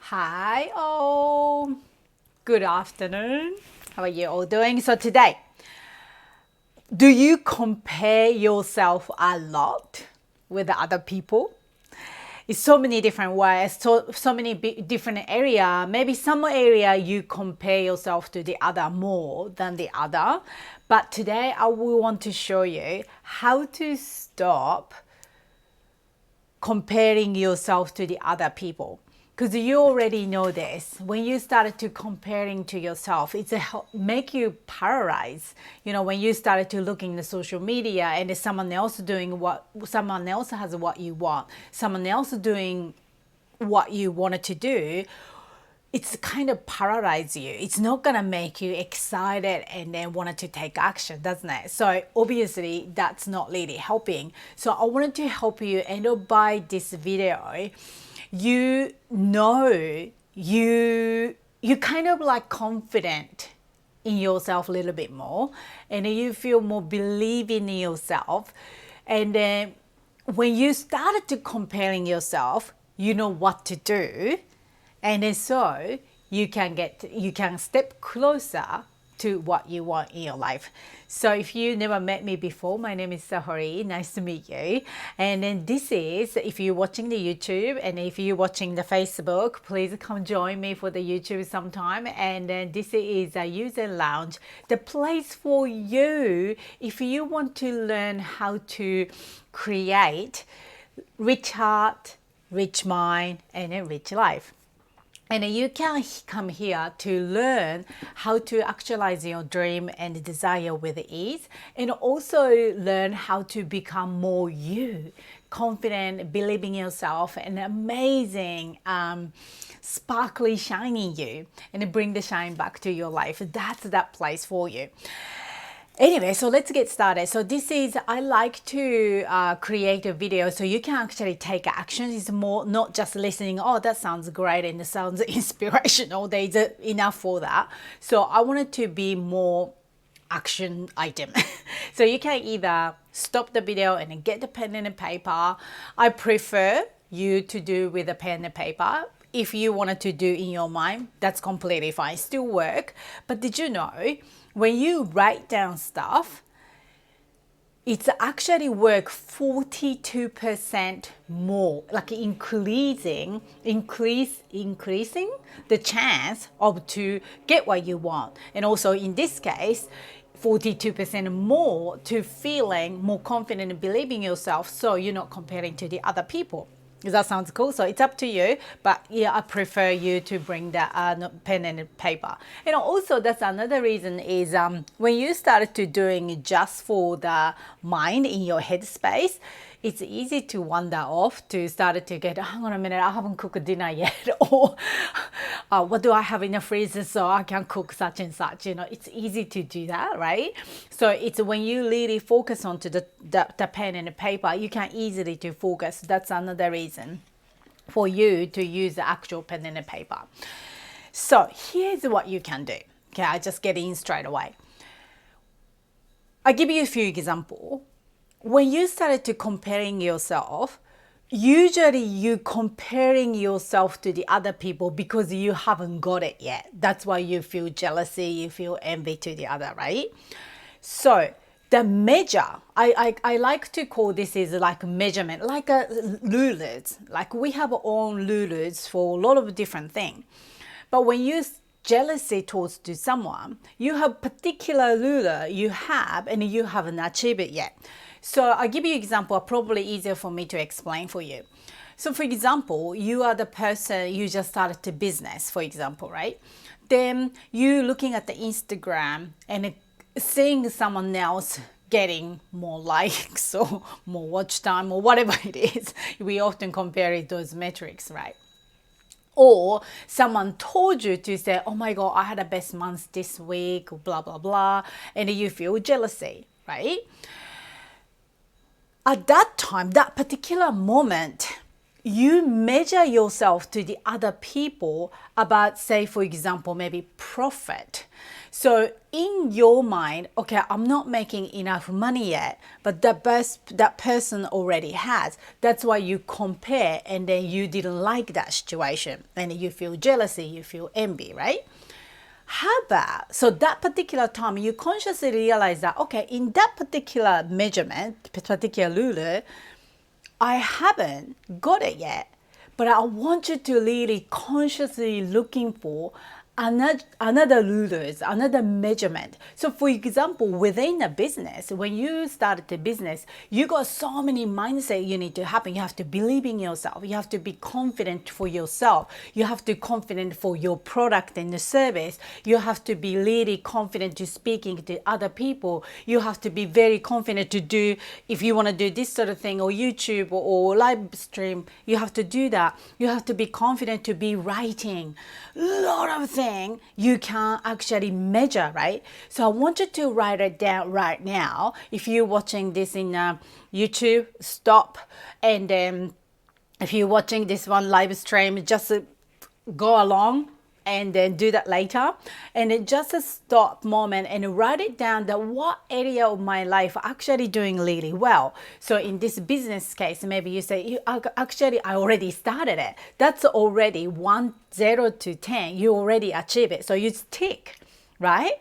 Hi all, good afternoon. How are you all doing? So today, do you compare yourself a lot with other people? It's so many different ways, so many different area. Maybe some area you compare yourself to the other more than the other. But today I will want to show you how to stop comparing yourself to the other people, because you already know this. When you started to comparing to yourself, it's a make you paralyzed. When you started to look in the social media and someone else doing what someone else has, what you want, someone else doing what you wanted to do, it's kind of paralyze you. It's not gonna make you excited and then wanted to take action, doesn't it? So obviously that's not really helping. So I wanted to help you, and by this video, you kind of like confident in yourself a little bit more, and you feel more believing in yourself. And then when you started to comparing yourself, you know what to do. And then so you can step closer to what you want in your life. So if you never met me before, my name is Sahori. Nice to meet you. And then this is, if you're watching the YouTube and if you're watching the Facebook, please come join me for the YouTube sometime. And then this is a YOUZen Lounge, the place for you if you want to learn how to create rich heart, rich mind, and a rich life. And you can come here to learn how to actualize your dream and desire with ease, and also learn how to become more you, confident, believing in yourself, and amazing, sparkly, shiny you, and bring the shine back to your life. That's that place for you. Anyway, so let's get started. So this is, I like to create a video so you can actually take action. It's more not just listening, oh, that sounds great and it sounds inspirational. There's enough for that. So I want it to be more action item. So you can either stop the video and get the pen and the paper. I prefer you to do with a pen and paper. If you wanted to do in your mind, that's completely fine, still work. But did you know, when you write down stuff, it's actually work 42% more, like increasing the chance of to get what you want. And also in this case, 42% more to feeling more confident and believing yourself, so you're not comparing to the other people. Does that sound cool? So it's up to you, but yeah, I prefer you to bring the pen and paper. And also that's another reason is when you started to doing just for the mind in your headspace, it's easy to wander off to start to get, hang on a minute, I haven't cooked dinner yet, or what do I have in the freezer so I can cook such and such. It's easy to do that, right? So it's when you really focus onto the pen and the paper, you can easily to focus. That's another reason for you to use the actual pen and the paper. So here's what you can do. Okay, I just get in straight away. I give you a few examples. When you started to comparing yourself, usually you comparing yourself to the other people because you haven't got it yet. That's why you feel jealousy, you feel envy to the other, right? So the measure, I like to call this is like measurement, like a Lulu's. Like we have our own Lulu's for a lot of different things. But when you jealousy towards to someone, you have particular Lulu you have and you haven't achieved it yet. So I'll give you an example, probably easier for me to explain for you. So for example, you are the person, you just started a business, for example, right? Then you looking at the Instagram and seeing someone else getting more likes or more watch time or whatever it is. We often compare those metrics, right? Or someone told you to say, oh my God, I had the best month this week, blah, blah, blah. And you feel jealousy, right? At that time, that particular moment, you measure yourself to the other people about, say, for example, maybe profit. So in your mind, okay, I'm not making enough money yet, but that person already has. That's why you compare, and then you didn't like that situation, and you feel jealousy, you feel envy, right? How about, so that particular time you consciously realize that, okay, in that particular measurement, particular ruler, I haven't got it yet, but I want you to really consciously looking for another rulers, another measurement. So for example, within a business, when you started a business, you got so many mindset you need to happen. You have to believe in yourself. You have to be confident for yourself. You have to be confident for your product and the service. You have to be really confident to speaking to other people. You have to be very confident to do, if you want to do this sort of thing, or YouTube or live stream, you have to do that. You have to be confident to be writing. A lot of things you can actually measure, right? So I want you to write it down right now. If you're watching this in YouTube, stop, and then if you're watching this one live stream, just go along and then do that later, and then just a stop moment and write it down that what area of my life actually doing really well. So in this business case, maybe you say, actually I already started it. That's already 0 to 10, you already achieve it, so you tick, right?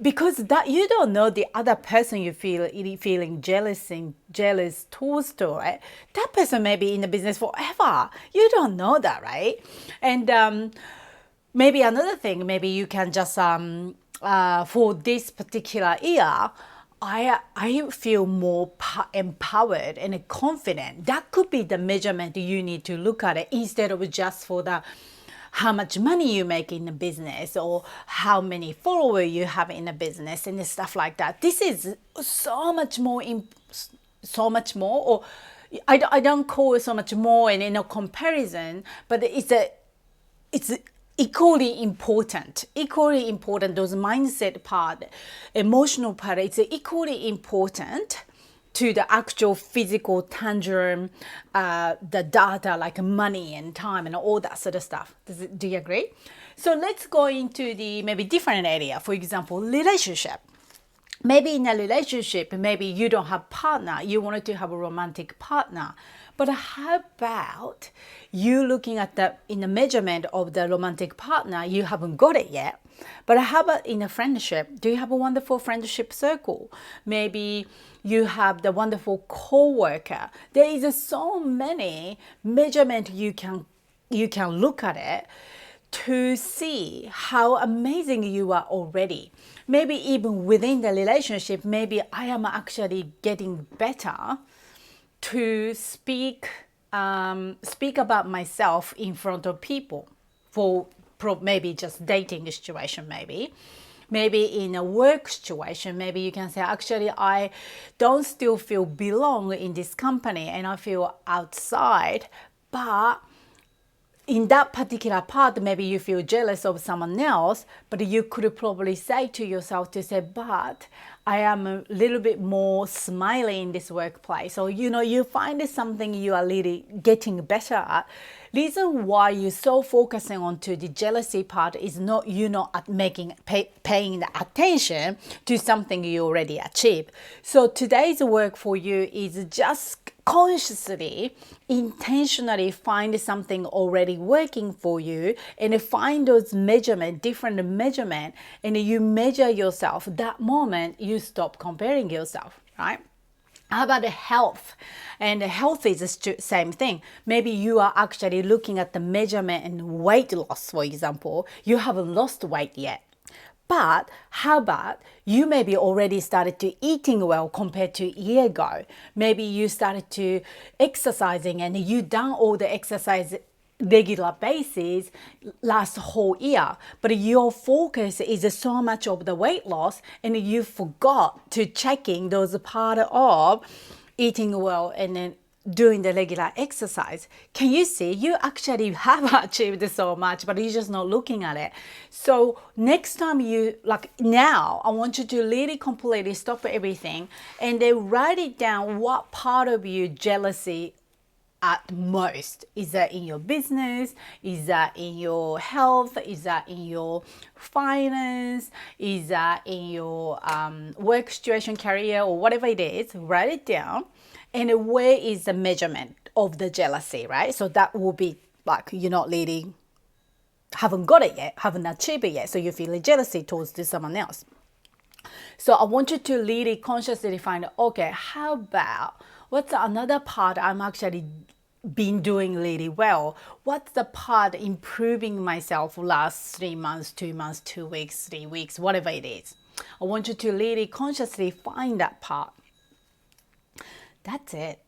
Because that you don't know the other person you feeling jealous towards to, right? That person may be in the business forever. You don't know that, right? And maybe another thing, maybe you can just for this particular year, I feel more empowered and confident. That could be the measurement you need to look at it, instead of just for the how much money you make in the business, or how many followers you have in the business and stuff like that. This is so much more, or I don't call it so much more in a comparison, but it's equally important. Those mindset part, emotional part, it's equally important to the actual physical, tangible, the data like money and time and all that sort of stuff. Do you agree? So let's go into the maybe different area. For example, relationship. Maybe in a relationship, maybe you don't have partner, you wanted to have a romantic partner. But how about you looking at in the measurement of the romantic partner, you haven't got it yet. But how about in a friendship? Do you have a wonderful friendship circle? Maybe you have the wonderful co-worker. There is so many measurement you can look at it to see how amazing you are already. Maybe even within the relationship, maybe I am actually getting better to speak about myself in front of people, for maybe just dating situation, maybe in a work situation, maybe you can say, actually I don't still feel belong in this company and I feel outside, but in that particular part, maybe you feel jealous of someone else, but you could probably say to yourself to say, but I am a little bit more smiley in this workplace. Or, you find something you are really getting better at. Reason why you're so focusing on to the jealousy part is not you not paying the attention to something you already achieved. So today's work for you is just consciously, intentionally find something already working for you and find those different measurement, and you measure yourself. That moment you stop comparing yourself, right? How about the health? And the health is the same thing. Maybe you are actually looking at the measurement and weight loss, for example. You haven't lost weight yet. But how about you maybe already started to eating well compared to a year ago? Maybe you started to exercising and you done all the exercise regular basis last whole year, but your focus is so much of the weight loss and you forgot to checking those part of eating well and then doing the regular exercise. Can you see you actually have achieved so much, but you're just not looking at it? So next time now, I want you to really completely stop everything and then write it down what part of you jealousy at most? Is that in your business? Is that in your health? Is that in your finance? Is that in your work situation, career, or whatever it is? Write it down. And where is the measurement of the jealousy, right? So that will be like you're not leading, haven't got it yet, haven't achieved it yet. So you're feeling jealousy towards someone else. So I want you to really consciously find, okay, how about what's another part I'm actually been doing really well? What's the part improving myself last 3 months, 2 months, 2 weeks, 3 weeks, whatever it is? I want you to really consciously find that part. That's it.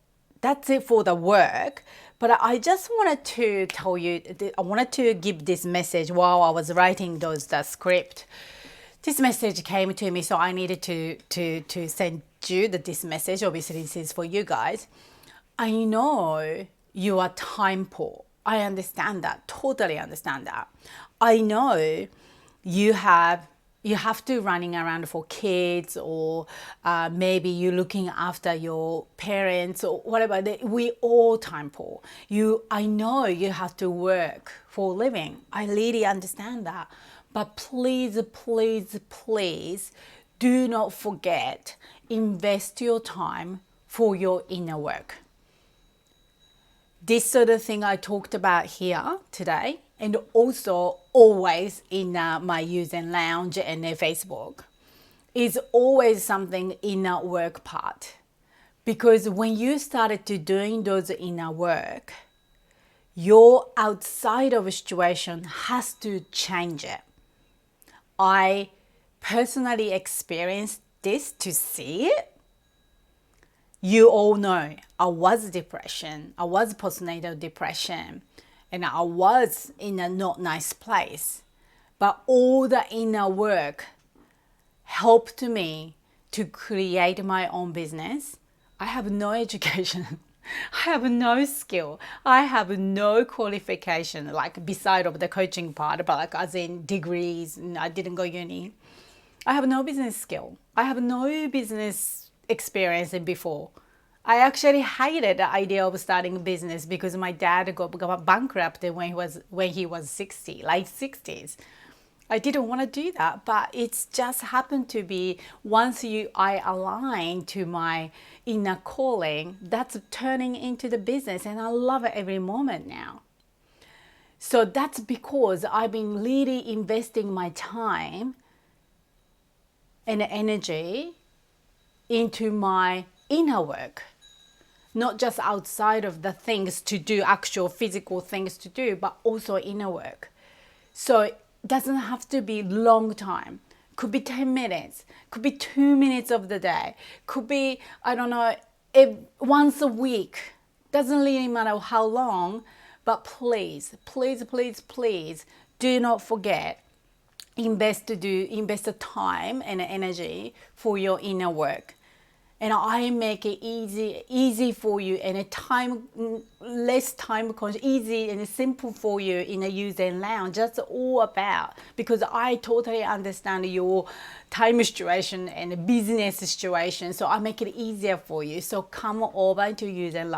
That's it for the work. But I just wanted to tell you, I wanted to give this message while I was writing the script. This message came to me, so I needed to send you this message. Obviously, this is for you guys. I know you are time poor. I understand that. Totally understand that. I know you have to running around for kids, or maybe you're looking after your parents or whatever. We all time poor. I know you have to work for a living. I really understand that. But please, please, please do not forget, invest your time for your inner work. This sort of thing I talked about here today, and also always in my YOUZen lounge and Facebook, is always something inner work part. Because when you started to doing those inner work, your outside of a situation has to change it. I personally experienced this to see it. You all know I was depression. I was postnatal depression. And I was in a not nice place. But all the inner work helped me to create my own business. I have no education. I have no skill. I have no qualification, like beside of the coaching part, but like as in degrees, I didn't go uni. I have no business skill. I have no business experience before. I actually hated the idea of starting a business because my dad got bankrupt when he was 60, late 60s. I didn't want to do that, but it's just happened to be once I align to my inner calling, that's turning into the business, and I love it every moment now. So that's because I've been really investing my time and energy into my inner work. Not just outside of the things to do, actual physical things to do, but also inner work. So it doesn't have to be long time. Could be 10 minutes, could be 2 minutes of the day, could be, I don't know, once a week. Doesn't really matter how long, but please, please, please, please do not forget, invest the time and energy for your inner work. And I make it easy for you, and less time conscious, easy and simple for you in a YOUZen lounge. That's all about, because I totally understand your time situation and business situation. So I make it easier for you. So come over to YOUZen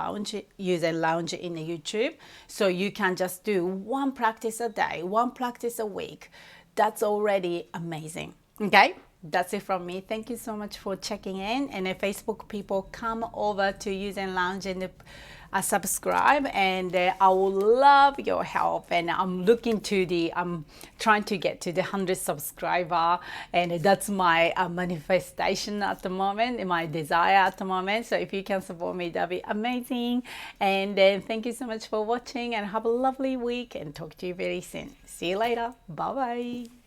lounge in the YouTube. So you can just do one practice a day, one practice a week. That's already amazing. Okay? That's it from me. Thank you so much for checking in. And if Facebook people, come over to YOUZen Lounge and subscribe, and I will love your help. And I'm trying to get to the 100 subscriber, and that's my manifestation at the moment, my desire at the moment. So if you can support me, that'd be amazing. And then thank you so much for watching, and have a lovely week, and talk to you very soon. See you later. Bye bye.